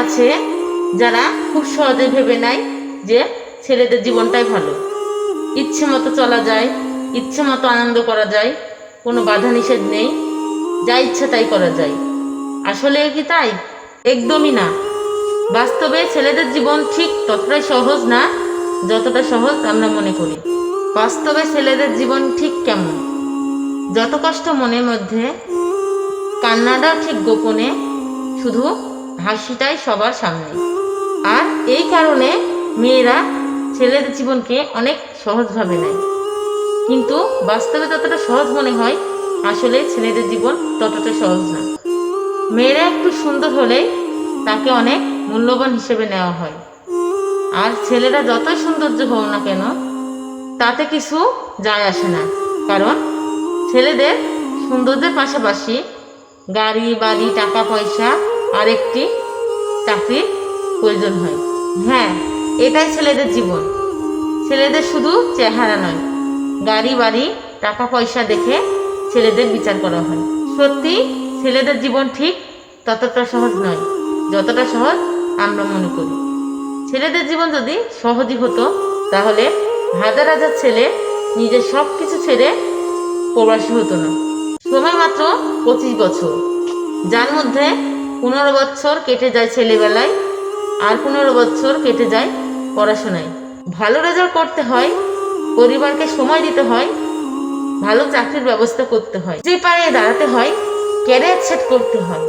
আছে যারা খুব সহজে ভেবে নেয় যে ছেলেদের জীবনটাই ভালো, ইচ্ছে মতো চলা যায়, ইচ্ছে মতো আনন্দ করা যায়, কোনো বাধা নিষেধ নেই, যা ইচ্ছা তাই করা যায়। আসলে কি তাই? একদমই না। বাস্তবে ছেলেদের জীবন ঠিক ততটাই সহজ না যতটা সহজ আমরা মনে করি। বাস্তবে ছেলেদের জীবন ঠিক কেমন? যত কষ্ট মনের মধ্যে, কান্নাটা ঠিক গোপনে, শুধু হাসিটাই সবার সামনে। আর এই কারণে মেয়েরা ছেলেদের জীবনকে অনেক সহজভাবে নেয়, কিন্তু বাস্তবে যতটা সহজ মনে হয় আসলে ছেলেদের জীবন ততটা সহজ না। মেয়েরা একটু সুন্দর হলেই তাকে অনেক মূল্যবান হিসেবে নেওয়া হয়, আর ছেলেরা যতই সৌন্দর্য হোক না কেন তাতে কিছু যায় আসে না। কারণ ছেলেদের সৌন্দর্যের পাশাপাশি গাড়ি বাড়ি টাকা পয়সা আর একটি চাকরির প্রয়োজন হয়। হ্যাঁ, এটাই ছেলেদের জীবন। ছেলেদের শুধু চেহারা নয়, গাড়ি বাড়ি টাকা পয়সা দেখে ছেলেদের বিচার করা হয়। সত্যি ছেলেদের জীবন ঠিক ততটা সহজ নয় যতটা সহজ আমরা মনে করি। ছেলেদের জীবন যদি সহজই হতো তাহলে হাজার হাজার ছেলে নিজের সব কিছু ছেড়ে প্রবাসী হতো না। সময় মাত্র 25 বছর, যার মধ্যে 15 বছর কেটে যায় ছেলেবেলায়, আর 15 বছর কেটে যায় পড়াশোনায়। ভালো রেজাল্ট করতে হয়, পরিবারকে সময় দিতে হয়, ভালো চাকরির ব্যবস্থা করতে হয়, যে পায়ে দাঁড়াতে হয়, ক্যারিয়ার সেট করতে হয়।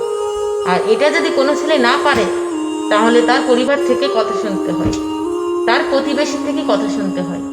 আর এটা যদি কোনো ছেলে না পারে তাহলে তার পরিবার থেকে কথা শুনতে হয়, তার প্রতিবেশী থেকে কথা শুনতে হয়।